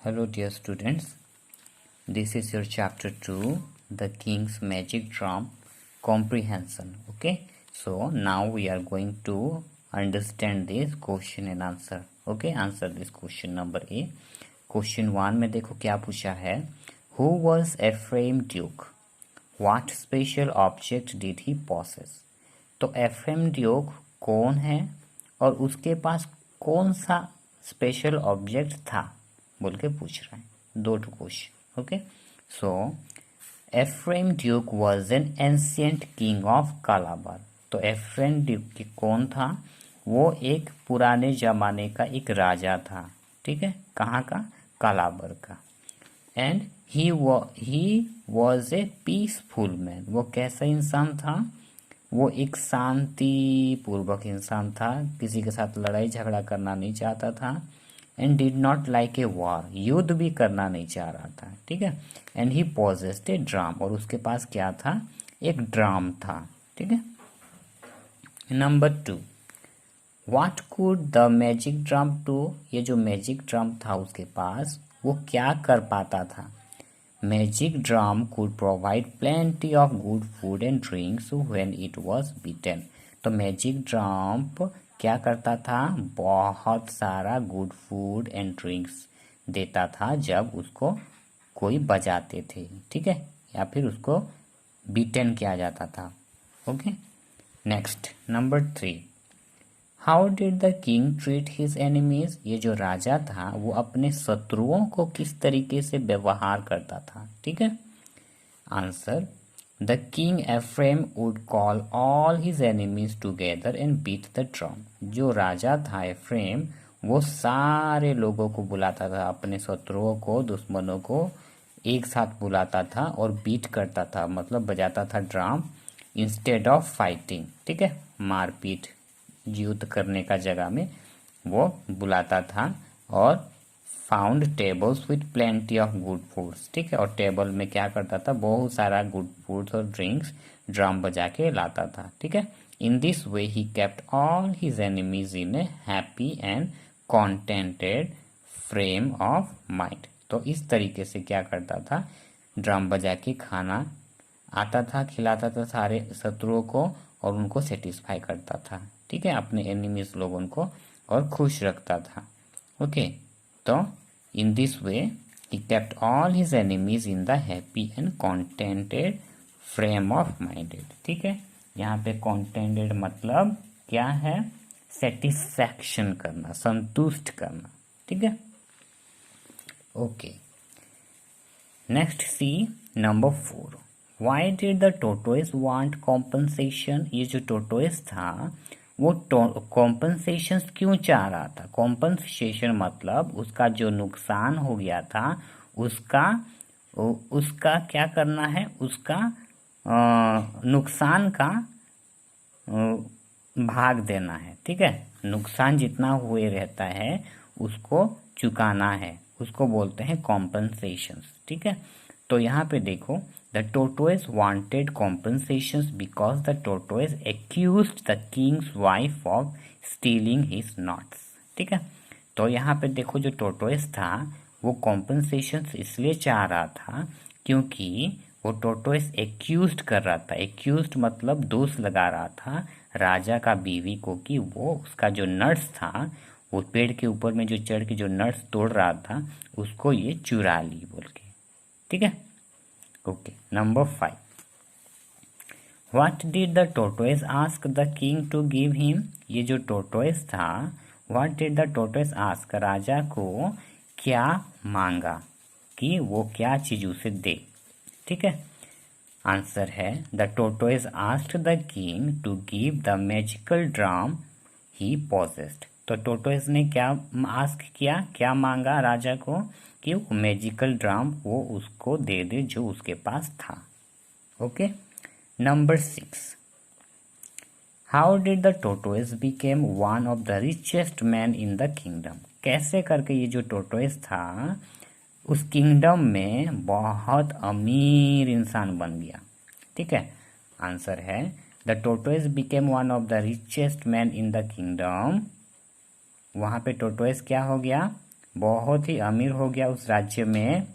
Hello dear students, this is your chapter 2, the King's Magic Drum Comprehension. Okay, so now we are going to understand this question and answer. Okay, answer this question number A. Question 1 में देखो क्या पूछा है. Who was Ephraim Duke? What special object did he possess? तो Ephraim Duke कौन है और उसके पास कौन सा स्पेशल ऑब्जेक्ट था बोल के पूछ रहा है. दो two question. Okay, so Ephraim Duke was an ancient king of Calabar. तो एफ्रेम ड्यूक कौन था? वो एक पुराने जमाने का एक राजा था. ठीक है, कहाँ का? कालाबर का. And he was a peaceful man. वो कैसा इंसान था? वो एक शांति पूर्वक इंसान था, किसी के साथ लड़ाई झगड़ा करना नहीं चाहता था. And did not like a war, युद्ध भी करना नहीं चाह रहा था. ठीक है. And he possessed A drum, और उसके पास क्या था? एक ड्राम था. ठीक है. Number 2, what could the magic drum do? ये जो मैजिक ड्रम था उसके पास, वो क्या कर पाता था? Magic drum could provide plenty of good food and drinks when it was beaten. तो मैजिक ड्रम क्या करता था? बहुत सारा गुड फूड एंड ड्रिंक्स देता था जब उसको कोई बजाते थे. ठीक है, या फिर उसको बीटन किया जाता था. Okay, next number 3, how did the king treat his enemies? ये जो राजा था वो अपने शत्रुओं को किस तरीके से व्यवहार करता था? ठीक है. Answer, the king Ephraim would call all his enemies together and beat the drum. जो राजा था एफ्रेम, वो सारे लोगों को बुलाता था, अपने शत्रुओं को, दुश्मनों को एक साथ बुलाता था और बीट करता था, मतलब बजाता था ड्रम इंस्टेड ऑफ फाइटिंग. ठीक है, मारपीट युद्ध करने का जगह में वो बुलाता था. और found tables with plenty of good foods. ठीक है, और टेबल में क्या करता था? बहुत सारा गुड फूड्स और ड्रिंक्स ड्रम बजा के लाता था. ठीक है. In this way he kept all his enemies in a happy and contented frame of mind. तो इस तरीके से क्या करता था? ड्रम बजा के खाना आता था, खिलाता था सारे शत्रुओं को और उनको सेटिस्फाई करता था. ठीक है, अपने एनिमीज लोगों को, और खुश रखता था. ओके, तो in this way he kept all his enemies in the happy and contented frame of minded. ठीक है, यहाँ पे कॉन्टेंटेड मतलब क्या है? सेटिस्फैक्शन करना, संतुष्ट करना. ठीक है. Okay, next C number 4, why did the tortoise want compensation? ये जो टोटोइस था वो कॉम्पनसेशन क्यों चाह रहा था? कॉम्पनसेशन मतलब उसका जो नुकसान हो गया था उसका क्या करना है? उसका नुकसान का भाग देना है. ठीक है, नुकसान जितना हुए रहता है उसको चुकाना है, उसको बोलते हैं कॉम्पनसेशन. ठीक है, तो यहाँ पे देखो, the tortoise wanted compensations because the tortoise accused the king's wife of stealing his nuts. ठीक है, तो यहाँ पे देखो जो tortoise था वो compensations इसलिए चाह रहा था क्योंकि वो tortoise accused कर रहा था. accused मतलब दोष लगा रहा था राजा का बीवी को कि वो उसका जो नट्स था, वो पेड़ के ऊपर में जो चढ़ के जो नट्स तोड़ रहा था उसको ये चुरा ली बोल के. ठीक है. Okay, number 5, what did the tortoise ask the king to give him? ये जो टोटोइस था, what did the tortoise ask, राजा को क्या मांगा कि वो क्या चीज उसे दे? ठीक है. आंसर है, the tortoise asked the king to give the magical drum he possessed. तो टोटोइस ने क्या आस्क किया, क्या मांगा राजा को? कि वो मैजिकल ड्रम वो उसको दे दे जो उसके पास था. Okay, number 6, how did the tortoise became one of the richest man in the kingdom? कैसे करके ये जो टोटोइस था उस किंगडम में बहुत अमीर इंसान बन गया? ठीक है. आंसर है, the tortoise became one of the richest man in the kingdom. वहां पे टोटोइस क्या हो गया? बहुत ही अमीर हो गया उस राज्य में।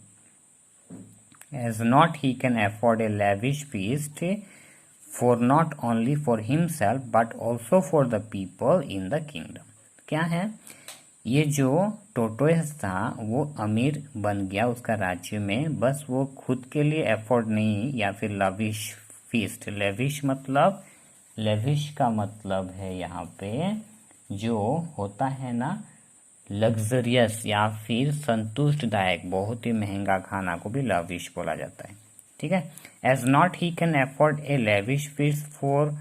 as not he can afford a lavish feast for not only for himself but also for the people in the kingdom। क्या है, ये जो टोटोएस था वो अमीर बन गया उसका राज्य में, बस वो खुद के लिए एफोर्ड नहीं, या फिर लविश फीस्ट, लेविश का मतलब है यहाँ पे जो होता है ना लग्जरियस या फिर संतुष्टदायक, बहुत ही महंगा खाना को भी लविश बोला जाता है। ठीक है, as not he can afford a lavish feast for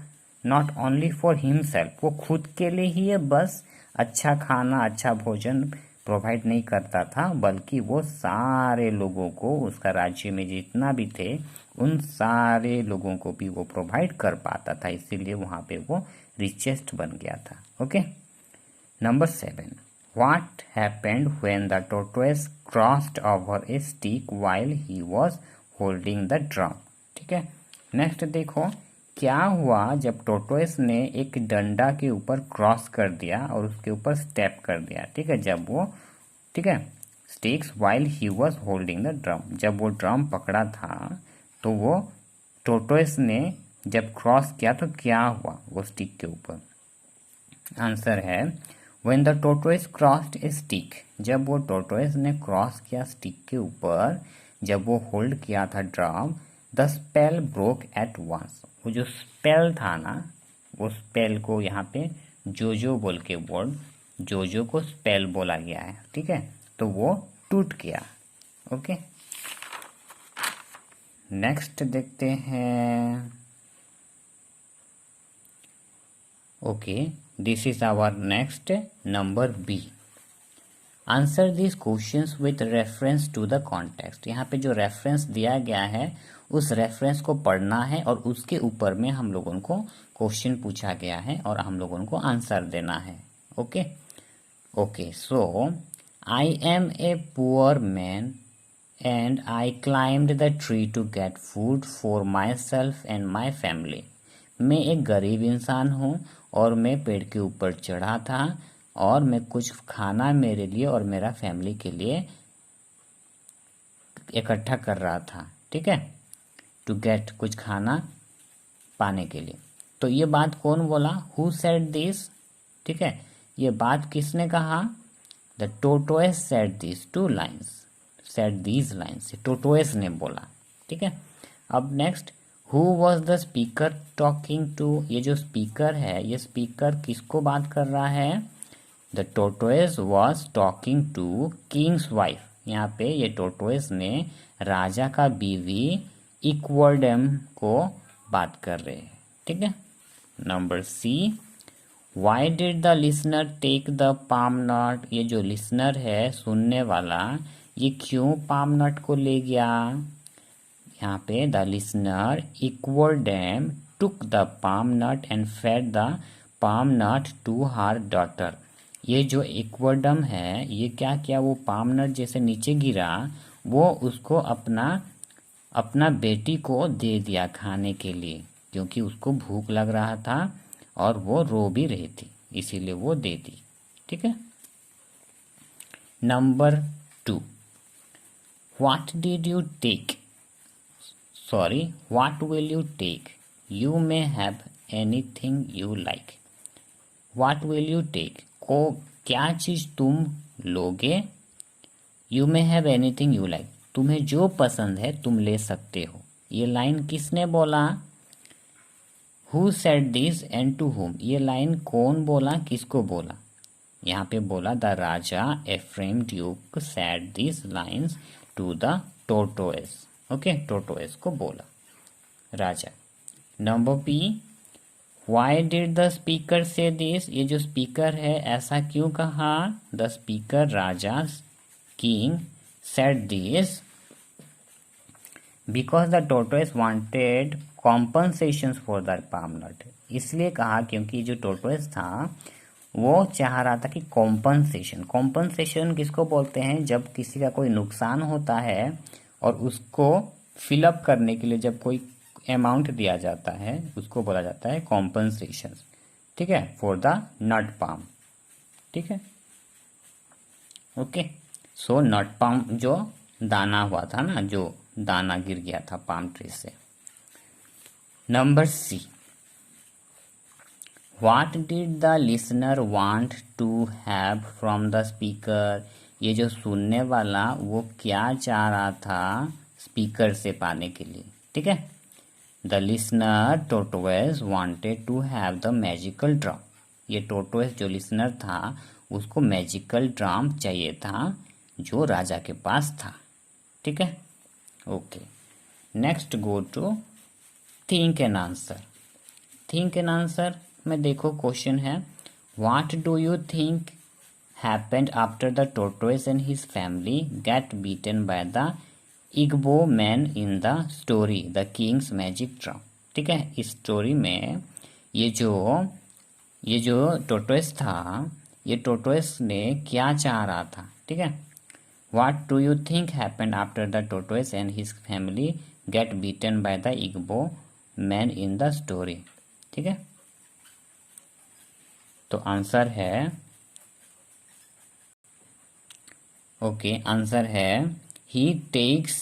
not only for himself, वो खुद के लिए ही है बस अच्छा खाना अच्छा भोजन प्रोवाइड नहीं करता था, बल्कि वो सारे लोगों को, उसका राज्य में जितना भी थे उन सारे लोगों को भी वो प्रोवाइड कर पाता था, इसीलिए वहाँ पे वो रिचेस्ट बन गया था। Okay, number 7, what happened when the tortoise crossed over a stick while he was holding the drum. ठीक है, नेक्स्ट देखो क्या हुआ जब टोर्टोइस ने एक डंडा के ऊपर क्रॉस कर दिया और उसके ऊपर स्टेप कर दिया। ठीक है, जब वो, ठीक है, sticks while he was holding the drum, जब वो ड्रम पकड़ा था तो वो टोर्टोइस ने जब क्रॉस किया तो क्या हुआ वो स्टिक के ऊपर। आंसर है when the tortoise crossed a stick, जब वो टोर्टोइस ने क्रॉस किया स्टिक के ऊपर, जब वो होल्ड किया था drum, the spell broke at once, वो जो स्पेल था ना, वो स्पेल को यहाँ पे जोजो बोल के वर्ड, जोजो को स्पेल बोला गया है। ठीक है, तो वो टूट गया। ओके, नेक्स्ट देखते हैं। Okay, this is our next number B. Answer this questions with reference to the context. यहाँ पे जो रेफरेंस दिया गया है उस रेफरेंस को पढ़ना है और उसके ऊपर में हम लोगों को क्वेश्चन पूछा गया है और हम लोगों को आंसर देना है। Okay okay, so I am a poor man and I climbed the tree to get food for myself and my family. मैं एक गरीब इंसान हूँ और मैं पेड़ के ऊपर चढ़ा था और मैं कुछ खाना मेरे लिए और मेरा फैमिली के लिए इकट्ठा कर रहा था। ठीक है, टू गेट, कुछ खाना पाने के लिए। तो ये बात कौन बोला, हु सेड दिस। ठीक है, ये बात किसने कहा, the tortoise said this two lines, said these lines, tortoise ने बोला। ठीक है, अब next, who was the speaker talking to, ये जो स्पीकर है ये स्पीकर किसको बात कर रहा है, the tortoise was talking to king's wife. यहाँ पे ये टोर्टोइस ने राजा का बीवी इक्वर्डम को बात कर रहे हैं। ठीक है, number C, why did the listener take the palm nut, ये जो लिसनर है सुनने वाला, ये क्यों पाम नट को ले गया। यहाँ पे the listener Ikwerdam took the palm nut and fed the palm nut to her daughter. ये जो इक्वर्डम है ये क्या किया, वो पाम नट जैसे नीचे गिरा वो उसको अपना बेटी को दे दिया खाने के लिए, क्योंकि उसको भूख लग रहा था और वो रो भी रही थी, इसीलिए वो दे दी। ठीक है, number 2, what did you take, sorry what will you take, you may have anything you like. What will you take को क्या चीज तुम लोगे, you may have anything you like, तुम्हें जो पसंद है तुम ले सकते हो। ये लाइन किसने बोला, who said this and to whom, ये लाइन कौन बोला, किसको बोला। यहाँ पे बोला the raja Ephraim Duke said this lines to the tortoise. Okay, tortoise को बोला राजा। Number B, why did the speaker say this, ये जो स्पीकर है ऐसा क्यों कहा, the speaker raja king said this because the tortoise wanted compensation for the palm nut, इसलिए कहा क्योंकि जो टोर्टोइस था वो चाह रहा था कि कॉम्पनसेशन, कॉम्पनसेशन किसको बोलते हैं, जब किसी का कोई नुकसान होता है और उसको फिलअप करने के लिए जब कोई अमाउंट दिया जाता है उसको बोला जाता है कॉम्पनसेशन। ठीक है, फॉर द नट पाम। ठीक है, ओके, सो नट पाम जो दाना हुआ था ना, जो दाना गिर गया था पाम ट्री से। Number C, what did the listener want to have from the speaker. ये जो सुनने वाला वो क्या चाह रहा था स्पीकर से पाने के लिए, ठीक है। The listener tortoise wanted to have the magical drum. ये टोटोएस जो लिसनर था उसको मैजिकल ड्रम चाहिए था जो राजा के पास था, ठीक है। Okay, next go to think and answer. Think and answer में देखो क्वेश्चन है, what do you think happened after the tortoise and his family get beaten by the Igbo man in the story the king's magic drum. ठीक है, इस story में ये जो टोटोएस था, ये टोटोएस ने क्या चाह रहा था, ठीक है। What do you think happened after the tortoise and his family get beaten by the Igbo man in the story, ठीक है। तो आंसर है, ओके, आंसर है he takes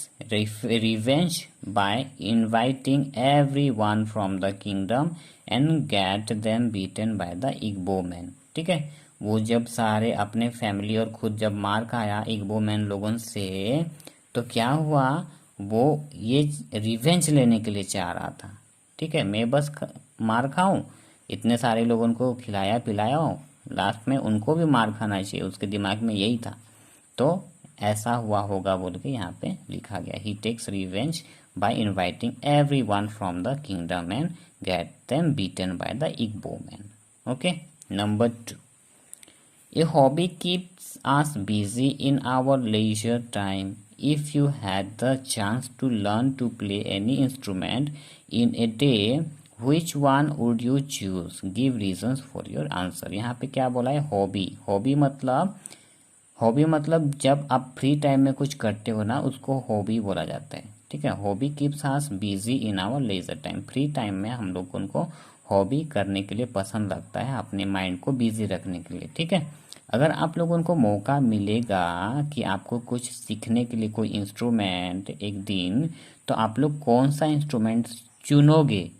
revenge by inviting everyone from the kingdom and get them beaten by the Igbo man। ठीक है, वो जब सारे अपने फैमिली और खुद जब मार खाया इग्बो मैन लोगों से, तो क्या हुआ, वो ये रिवेंज लेने के लिए चाह रहा था। ठीक है, मैं बस मार खाऊं, इतने सारे लोगों को खिलाया पिलाया हूं, लास्ट में उनको भी मार खाना चाहिए, उसके दिमाग में यही था। तो ऐसा हुआ होगा बोल के यहाँ पे लिखा गया, he takes revenge by inviting everyone from the kingdom and get them beaten by the Igbo man. Okay, number 2, a hobby keeps us busy in our leisure time. If you had the chance to learn to play any instrument in a day, which one would you choose? Give reasons for your answer। यहाँ पे क्या बोला है, hobby. Hobby मतलब जब आप free time में कुछ करते हो ना, उसको हॉबी बोला जाता है। ठीक है, hobby keeps us busy in our leisure time. Free time में हम लोग उनको हॉबी करने के लिए पसंद लगता है, अपने माइंड को बिजी रखने के लिए। ठीक है, अगर आप लोगों को मौका मिलेगा कि आपको कुछ सीखने के लिए कोई इंस्ट्रूमेंट एक दिन, तो आप लोग कौन सा इंस्ट्रूमेंट चुनोगे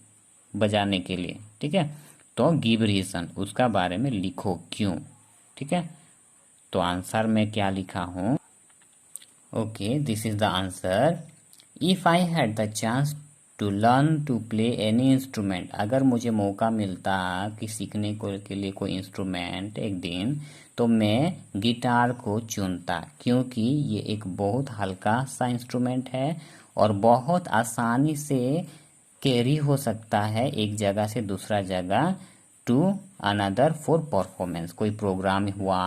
बजाने के लिए? ठीक है, तो गिव रीजन, उसका बारे में लिखो क्यों। ठीक है, तो आंसर में क्या लिखा हूं, okay, this is the answer. If I had the chance to learn to play any instrument, अगर मुझे मौका मिलता कि सीखने को के लिए कोई इंस्ट्रूमेंट एक दिन, तो मैं गिटार को चुनता, क्योंकि ये एक बहुत हल्का सा इंस्ट्रूमेंट है और बहुत आसानी से कैरी हो सकता है एक जगह से दूसरा जगह, टू अनदर फॉर परफॉर्मेंस। कोई प्रोग्राम हुआ,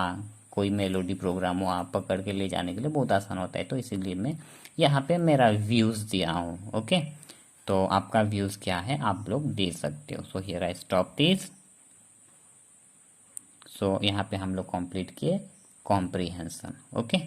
कोई मेलोडी प्रोग्राम हुआ, पकड़ के ले जाने के लिए बहुत आसान होता है। तो इसीलिए मैं यहाँ पे मेरा व्यूज़ दिया हूँ। ओके, तो आपका व्यूज़ क्या है आप लोग दे सकते हो। So here I stop this. So यहाँ पे हम लोग कंप्लीट किए कॉम्प्रिहेंशन। ओके।